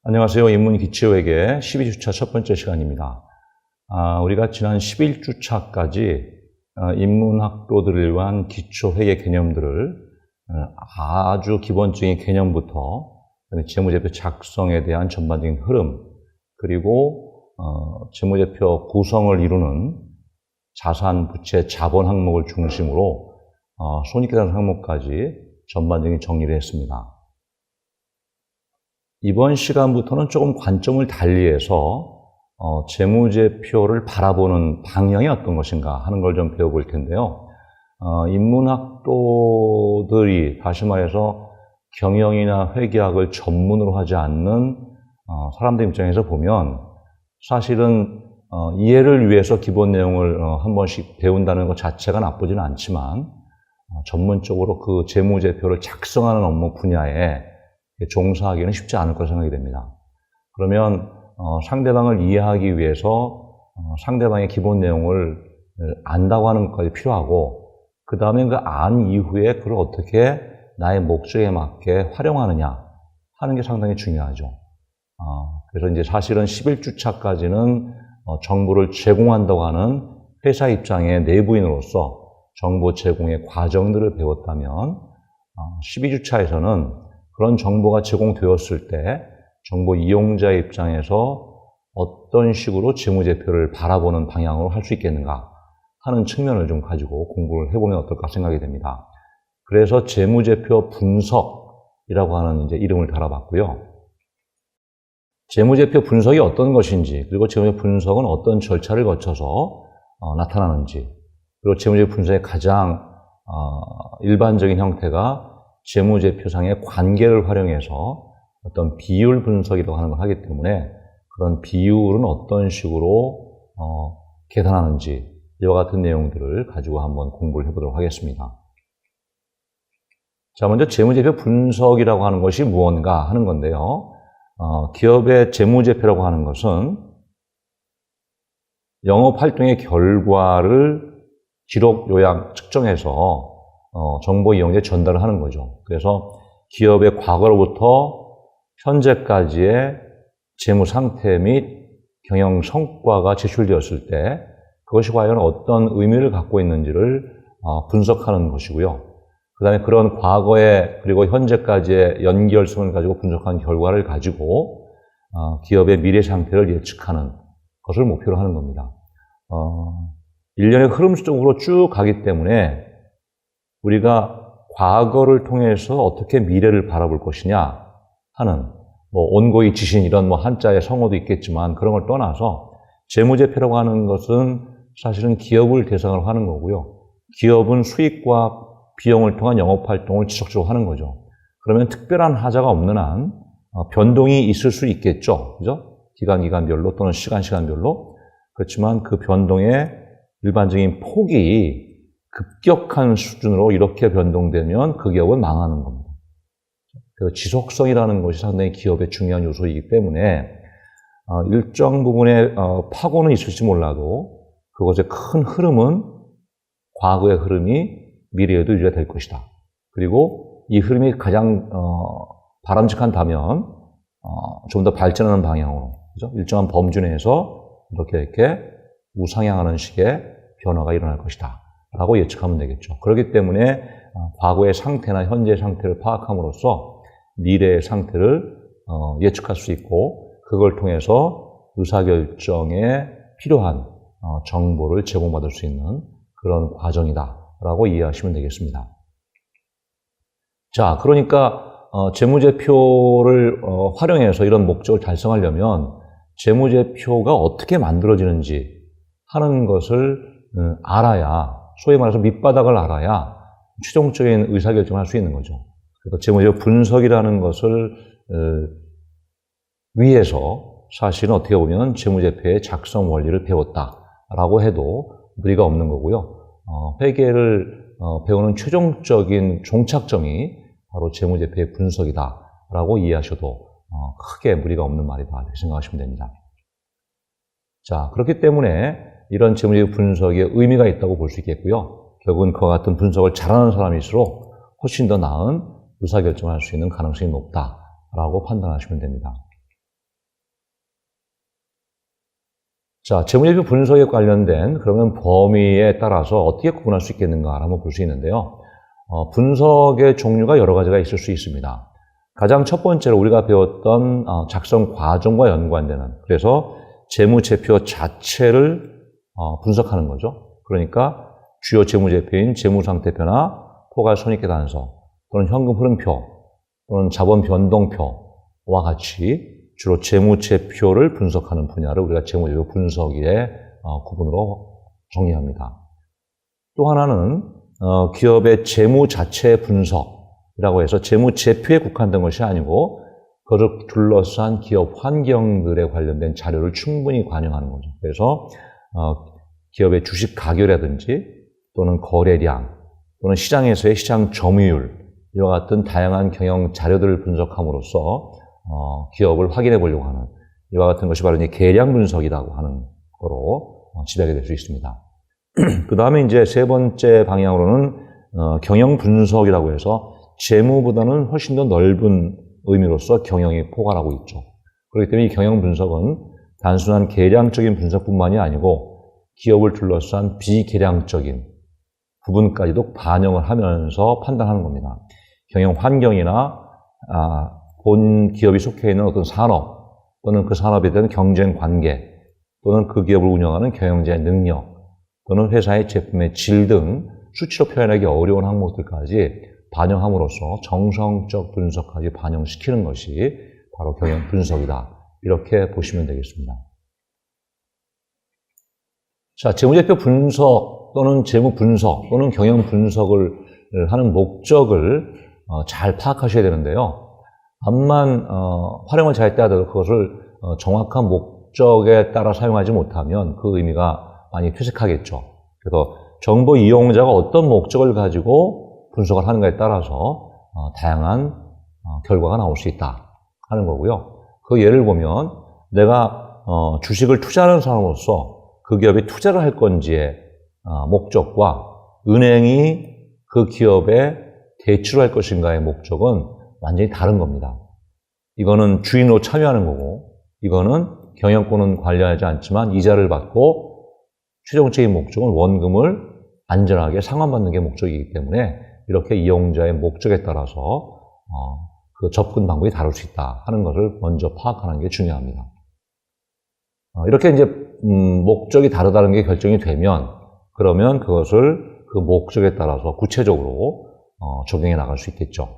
안녕하세요. 인문기초회계 12주차 첫 번째 시간입니다. 우리가 지난 11주차까지 인문학도들을 위한 기초회계 개념들을 아주 기본적인 개념부터 재무제표 작성에 대한 전반적인 흐름, 그리고 재무제표 구성을 이루는 자산, 부채, 자본 항목을 중심으로 손익계산 항목까지 전반적인 정리를 했습니다. 이번 시간부터는 조금 관점을 달리해서 재무제표를 바라보는 방향이 어떤 것인가 하는 걸 좀 배워볼 텐데요. 인문학도들이 다시 말해서 경영이나 회계학을 전문으로 하지 않는 사람들 입장에서 보면 사실은 이해를 위해서 기본 내용을 한 번씩 배운다는 것 자체가 나쁘지는 않지만 전문적으로 그 재무제표를 작성하는 업무 분야에 종사하기는 쉽지 않을 거라 생각이 됩니다. 그러면 상대방을 이해하기 위해서 상대방의 기본 내용을 안다고 하는 것까지 필요하고, 그 다음에 그 안 이후에 그걸 어떻게 나의 목적에 맞게 활용하느냐 하는 게 상당히 중요하죠. 그래서 이제 사실은 11주차까지는 정보를 제공한다고 하는 회사 입장의 내부인으로서 정보 제공의 과정들을 배웠다면 12주차에서는 그런 정보가 제공되었을 때 정보 이용자 입장에서 어떤 식으로 재무제표를 바라보는 방향으로 할 수 있겠는가 하는 측면을 좀 가지고 공부를 해보면 어떨까 생각이 됩니다. 그래서 재무제표 분석이라고 하는 이제 이름을 달아봤고요. 재무제표 분석이 어떤 것인지, 그리고 재무제표 분석은 어떤 절차를 거쳐서 나타나는지, 그리고 재무제표 분석의 가장 일반적인 형태가 재무제표상의 관계를 활용해서 어떤 비율 분석이라고 하는 걸 하기 때문에 그런 비율은 어떤 식으로 계산하는지, 이와 같은 내용들을 가지고 한번 공부를 해보도록 하겠습니다. 자, 먼저 재무제표 분석이라고 하는 것이 무언가 하는 건데요. 기업의 재무제표라고 하는 것은 영업활동의 결과를 기록, 요약, 측정해서 정보 이용자에 전달을 하는 거죠. 그래서 기업의 과거로부터 현재까지의 재무 상태 및 경영 성과가 제출되었을 때 그것이 과연 어떤 의미를 갖고 있는지를 분석하는 것이고요. 그 다음에 그런 과거에 그리고 현재까지의 연결성을 가지고 분석한 결과를 가지고 기업의 미래 상태를 예측하는 것을 목표로 하는 겁니다. 일련의 흐름 속으로 쭉 가기 때문에 우리가 과거를 통해서 어떻게 미래를 바라볼 것이냐 하는 온고의 지신 이런 한자의 성어도 있겠지만 그런 걸 떠나서 재무제표라고 하는 것은 사실은 기업을 대상으로 하는 거고요. 기업은 수익과 비용을 통한 영업활동을 지속적으로 하는 거죠. 그러면 특별한 하자가 없는 한 변동이 있을 수 있겠죠. 그죠? 기간별로 또는 시간별로. 그렇지만 그 변동의 일반적인 폭이 급격한 수준으로 이렇게 변동되면 그 기업은 망하는 겁니다. 그래서 지속성이라는 것이 상당히 기업의 중요한 요소이기 때문에 일정 부분의 파고는 있을지 몰라도 그것의 큰 흐름은 과거의 흐름이 미래에도 유지가 될 것이다. 그리고 이 흐름이 가장 바람직한다면 좀 더 발전하는 방향으로, 그죠? 일정한 범주 내에서 이렇게 우상향하는 식의 변화가 일어날 것이다 라고 예측하면 되겠죠. 그렇기 때문에 과거의 상태나 현재의 상태를 파악함으로써 미래의 상태를 예측할 수 있고, 그걸 통해서 의사결정에 필요한 정보를 제공받을 수 있는 그런 과정이다 라고 이해하시면 되겠습니다. 자, 그러니까 재무제표를 활용해서 이런 목적을 달성하려면 재무제표가 어떻게 만들어지는지 하는 것을 알아야, 소위 말해서 밑바닥을 알아야 최종적인 의사결정을 할 수 있는 거죠. 그래서 재무제표 분석이라는 것을 위해서 사실은 어떻게 보면 재무제표의 작성 원리를 배웠다라고 해도 무리가 없는 거고요. 회계를 배우는 최종적인 종착점이 바로 재무제표의 분석이다라고 이해하셔도 크게 무리가 없는 말이다 이렇게 생각하시면 됩니다. 자, 그렇기 때문에 이런 재무제표 분석에 의미가 있다고 볼 수 있겠고요. 결국은 그와 같은 분석을 잘하는 사람일수록 훨씬 더 나은 의사결정을 할 수 있는 가능성이 높다라고 판단하시면 됩니다. 자, 재무제표 분석에 관련된 그러면 범위에 따라서 어떻게 구분할 수 있겠는가 한번 볼 수 있는데요. 분석의 종류가 여러 가지가 있을 수 있습니다. 가장 첫 번째로 우리가 배웠던 작성 과정과 연관되는, 그래서 재무제표 자체를 분석하는 거죠. 그러니까 주요 재무제표인 재무상태표나 포괄손익계산서 또는 현금 흐름표 또는 자본 변동표와 같이 주로 재무제표를 분석하는 분야를 우리가 재무제표 분석의 구분으로 정리합니다. 또 하나는 기업의 재무 자체 분석이라고 해서 재무제표에 국한된 것이 아니고 그것을 둘러싼 기업 환경들에 관련된 자료를 충분히 반영하는 거죠. 그래서 기업의 주식 가격이라든지 또는 거래량 또는 시장에서의 시장 점유율 이와 같은 다양한 경영 자료들을 분석함으로써 기업을 확인해 보려고 하는 이와 같은 것이 바로 이제 계량 분석이라고 하는 거로 지배하게 될 수 있습니다. 그 다음에 이제 세 번째 방향으로는 경영 분석이라고 해서 재무보다는 훨씬 더 넓은 의미로서 경영이 포괄하고 있죠. 그렇기 때문에 이 경영 분석은 단순한 계량적인 분석뿐만이 아니고 기업을 둘러싼 비계량적인 부분까지도 반영을 하면서 판단하는 겁니다. 경영 환경이나 본 기업이 속해 있는 어떤 산업 또는 그 산업에 대한 경쟁 관계 또는 그 기업을 운영하는 경영자의 능력 또는 회사의 제품의 질 등 수치로 표현하기 어려운 항목들까지 반영함으로써 정성적 분석까지 반영시키는 것이 바로 경영 분석이다. 이렇게 보시면 되겠습니다. 자, 재무제표 분석 또는 재무 분석 또는 경영 분석을 하는 목적을 잘 파악하셔야 되는데요. 암만 활용을 잘했다 하더라도 그것을 정확한 목적에 따라 사용하지 못하면 그 의미가 많이 퇴색하겠죠. 그래서 정보 이용자가 어떤 목적을 가지고 분석을 하는가에 따라서 다양한 결과가 나올 수 있다 하는 거고요. 그 예를 보면 내가 주식을 투자하는 사람으로서 그 기업에 투자를 할 건지의 목적과 은행이 그 기업에 대출을 할 것인가의 목적은 완전히 다른 겁니다. 이거는 주인으로 참여하는 거고 이거는 경영권은 관리하지 않지만 이자를 받고 최종적인 목적은 원금을 안전하게 상환받는 게 목적이기 때문에 이렇게 이용자의 목적에 따라서 그 접근 방법이 다를 수 있다 하는 것을 먼저 파악하는 게 중요합니다. 이렇게 이제 목적이 다르다는 게 결정이 되면 그러면 그것을 그 목적에 따라서 구체적으로 적용해 나갈 수 있겠죠.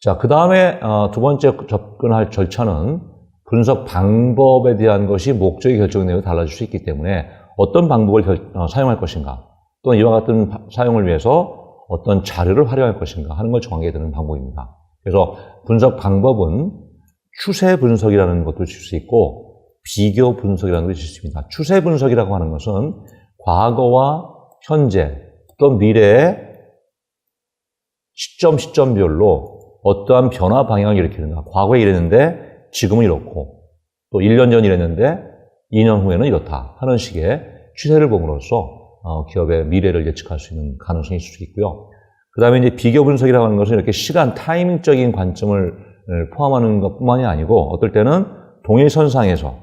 자, 그 다음에 두 번째 접근할 절차는 분석 방법에 대한 것이 목적이 결정되어 달라질 수 있기 때문에 어떤 방법을 사용할 것인가 또는 이와 같은 사용을 위해서 어떤 자료를 활용할 것인가 하는 걸 정하게 되는 방법입니다. 그래서 분석 방법은 추세 분석이라는 것도 줄 수 있고 비교 분석이라는 것도 줄 수 있습니다. 추세 분석이라고 하는 것은 과거와 현재 또 미래의 시점별로 어떠한 변화 방향을 일으키는가. 과거에 이랬는데 지금은 이렇고 또 1년 전 이랬는데 2년 후에는 이렇다 하는 식의 추세를 봄으로써 기업의 미래를 예측할 수 있는 가능성이 있을 수 있고요. 그 다음에 이제 비교 분석이라고 하는 것은 이렇게 시간, 타이밍적인 관점을 포함하는 것뿐만이 아니고 어떨 때는 동일선상에서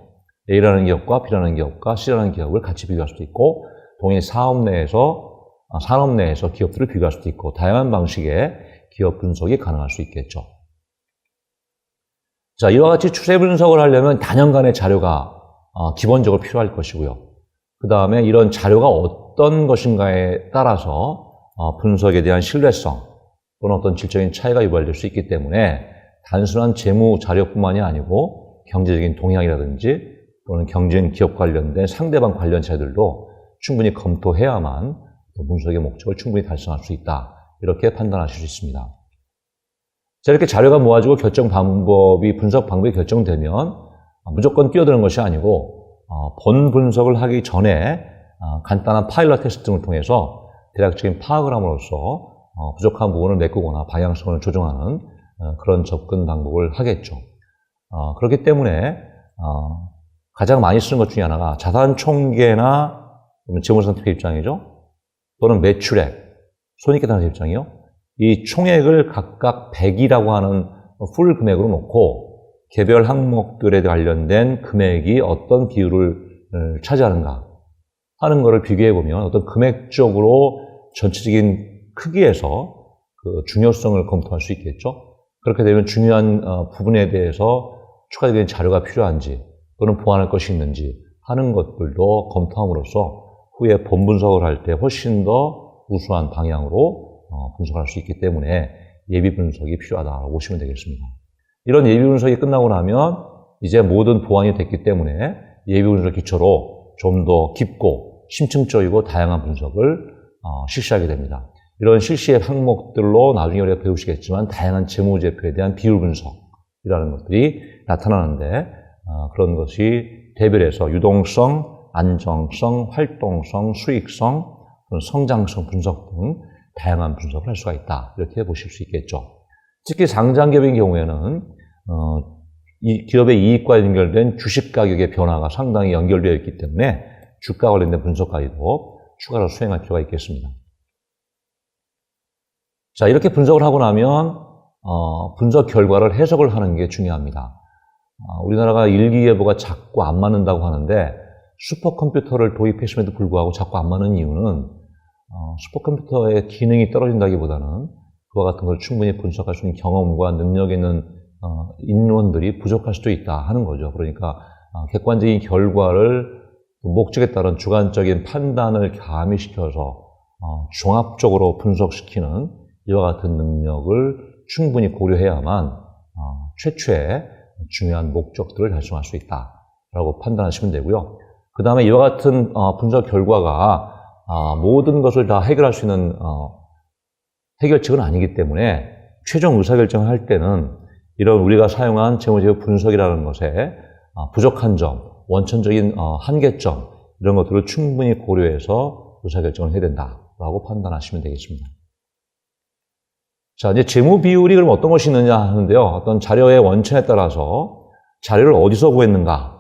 A라는 기업과 B라는 기업과 C라는 기업을 같이 비교할 수도 있고 동일 산업 내에서 기업들을 비교할 수도 있고 다양한 방식의 기업 분석이 가능할 수 있겠죠. 자, 이와 같이 추세 분석을 하려면 단연간의 자료가 기본적으로 필요할 것이고요. 그 다음에 이런 자료가 어떤 것인가에 따라서 분석에 대한 신뢰성 또는 어떤 질적인 차이가 유발될 수 있기 때문에 단순한 재무 자료뿐만이 아니고 경제적인 동향이라든지 또는 경쟁 기업 관련된 상대방 관련 자료들도 충분히 검토해야만 분석의 목적을 충분히 달성할 수 있다. 이렇게 판단하실 수 있습니다. 자, 이렇게 자료가 모아지고 분석 방법이 결정되면 무조건 뛰어드는 것이 아니고 본 분석을 하기 전에 간단한 파일럿 테스트 등을 통해서 대략적인 파악을 함으로써 부족한 부분을 메꾸거나 방향성을 조정하는 그런 접근 방법을 하겠죠. 그렇기 때문에 가장 많이 쓰는 것 중에 하나가 자산 총계나 재무상태표 입장이죠. 또는 매출액, 손익계산서 입장이요. 이 총액을 각각 100이라고 하는 풀 금액으로 놓고 개별 항목들에 관련된 금액이 어떤 비율을 차지하는가 하는 것을 비교해 보면 어떤 금액적으로 전체적인 크기에서 그 중요성을 검토할 수 있겠죠. 그렇게 되면 중요한 부분에 대해서 추가적인 자료가 필요한지 또는 보완할 것이 있는지 하는 것들도 검토함으로써 후에 본분석을 할 때 훨씬 더 우수한 방향으로 분석할 수 있기 때문에 예비 분석이 필요하다고 보시면 되겠습니다. 이런 예비 분석이 끝나고 나면 이제 모든 보완이 됐기 때문에 예비 분석 기초로 좀 더 깊고 심층적이고 다양한 분석을 실시하게 됩니다. 이런 실시의 항목들로 나중에 우리가 배우시겠지만 다양한 재무제표에 대한 비율 분석이라는 것들이 나타나는데 그런 것이 대별해서 유동성, 안정성, 활동성, 수익성, 성장성 분석 등 다양한 분석을 할 수가 있다. 이렇게 보실 수 있겠죠. 특히 상장기업인 경우에는 이 기업의 이익과 연결된 주식 가격의 변화가 상당히 연결되어 있기 때문에 주가 관련된 분석까지도 추가로 수행할 필요가 있겠습니다. 자, 이렇게 분석을 하고 나면 분석 결과를 해석을 하는 게 중요합니다. 우리나라가 일기예보가 자꾸 안 맞는다고 하는데 슈퍼컴퓨터를 도입했음에도 불구하고 자꾸 안 맞는 이유는 슈퍼컴퓨터의 기능이 떨어진다기보다는 그와 같은 걸 충분히 분석할 수 있는 경험과 능력 있는 인원들이 부족할 수도 있다 하는 거죠. 그러니까 객관적인 결과를 목적에 따른 주관적인 판단을 가미시켜서 종합적으로 분석시키는 이와 같은 능력을 충분히 고려해야만 최초의 중요한 목적들을 달성할 수 있다라고 판단하시면 되고요. 그 다음에 이와 같은 분석 결과가 모든 것을 다 해결할 수 있는 해결책은 아니기 때문에 최종 의사결정을 할 때는 이런 우리가 사용한 재무제표 분석이라는 것에 부족한 점, 원천적인 한계점 이런 것들을 충분히 고려해서 의사결정을 해야 된다라고 판단하시면 되겠습니다. 자, 이제 재무 비율이 그럼 어떤 것이 있느냐 하는데요. 어떤 자료의 원천에 따라서 자료를 어디서 구했는가?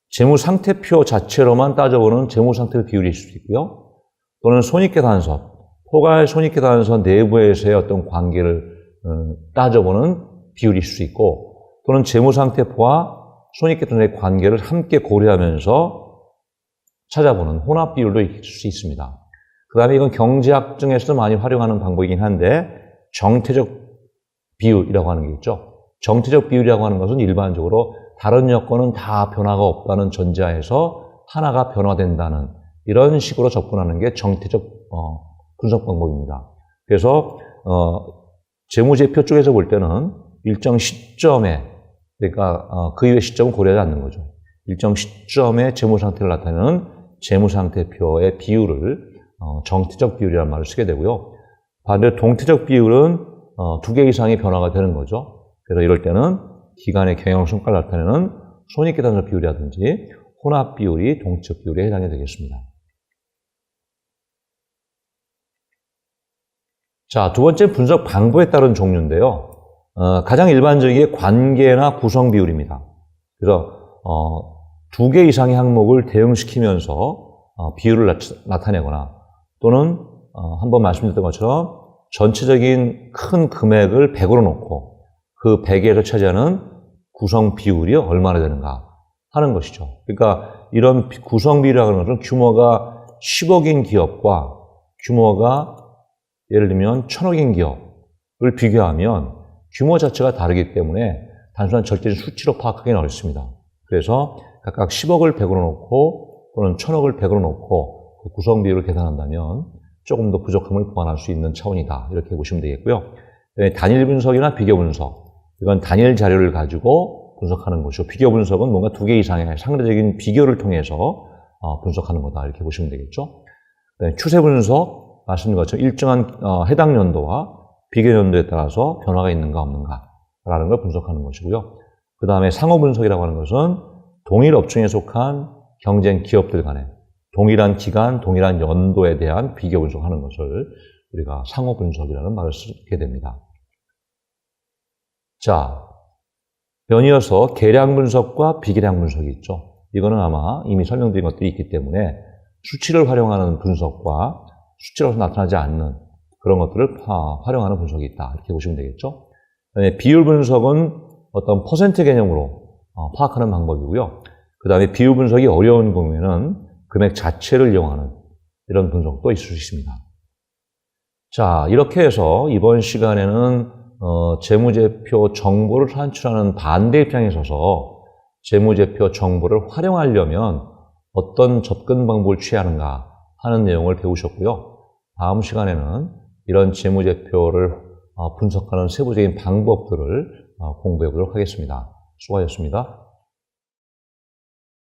재무 상태표 자체로만 따져보는 재무 상태표 비율일 수도 있고요. 또는 손익계산서, 포괄 손익계산서 내부에서의 어떤 관계를 따져보는 비율일 수 있고, 또는 재무 상태표와 손익계산서의 관계를 함께 고려하면서 찾아보는 혼합 비율도 있을 수 있습니다. 그 다음에 이건 경제학 중에서도 많이 활용하는 방법이긴 한데 정태적 비율이라고 하는 게 있죠. 정태적 비율이라고 하는 것은 일반적으로 다른 여건은 다 변화가 없다는 전제하에서 하나가 변화된다는 이런 식으로 접근하는 게 정태적 분석 방법입니다. 그래서 재무제표 쪽에서 볼 때는 일정 시점에 그러니까 그 이후의 시점은 고려하지 않는 거죠. 일정 시점의 재무 상태를 나타내는 재무 상태표의 비율을 정태적 비율이라는 말을 쓰게 되고요. 반대로 동태적 비율은 2개 이상의 변화가 되는 거죠. 그래서 이럴 때는 기간의 경영 성과를 나타내는 손익계산서 비율이라든지 혼합 비율이 동태적 비율에 해당이 되겠습니다. 자, 두 번째 분석 방법에 따른 종류인데요. 가장 일반적인 관계나 구성 비율입니다. 그래서 2개 이상의 항목을 대응시키면서 비율을 나타내거나 또는 한번 말씀드렸던 것처럼 전체적인 큰 금액을 100으로 놓고 그 100에서 차지하는 구성 비율이 얼마나 되는가 하는 것이죠. 그러니까 이런 구성 비율이라는 것은 규모가 10억인 기업과 규모가 예를 들면 1000억인 기업을 비교하면 규모 자체가 다르기 때문에 단순한 절대적 수치로 파악하기는 어렵습니다. 그래서 각각 10억을 100으로 놓고 또는 1000억을 100으로 놓고 그 구성 비율을 계산한다면 조금 더 부족함을 보완할 수 있는 차원이다. 이렇게 보시면 되겠고요. 단일 분석이나 비교 분석. 이건 단일 자료를 가지고 분석하는 것이고 비교 분석은 뭔가 2개 이상의 상대적인 비교를 통해서 분석하는 거다. 이렇게 보시면 되겠죠. 추세 분석, 말씀드린 것처럼 일정한 해당 연도와 비교 연도에 따라서 변화가 있는가 없는가 라는 걸 분석하는 것이고요. 그 다음에 상호 분석이라고 하는 것은 동일 업종에 속한 경쟁 기업들 간에 동일한 기간, 동일한 연도에 대한 비교 분석하는 것을 우리가 상호 분석이라는 말을 쓰게 됩니다. 자, 연이어서 계량 분석과 비계량 분석이 있죠. 이거는 아마 이미 설명드린 것들이 있기 때문에 수치를 활용하는 분석과 수치로서 나타나지 않는 그런 것들을 활용하는 분석이 있다. 이렇게 보시면 되겠죠. 그다음에 비율 분석은 어떤 퍼센트 개념으로 파악하는 방법이고요. 그 다음에 비율 분석이 어려운 경우에는 금액 자체를 이용하는 이런 분석도 있을 수 있습니다. 자, 이렇게 해서 이번 시간에는 재무제표 정보를 산출하는 반대 입장에 서서 재무제표 정보를 활용하려면 어떤 접근 방법을 취하는가 하는 내용을 배우셨고요. 다음 시간에는 이런 재무제표를 분석하는 세부적인 방법들을 공부해 보도록 하겠습니다. 수고하셨습니다.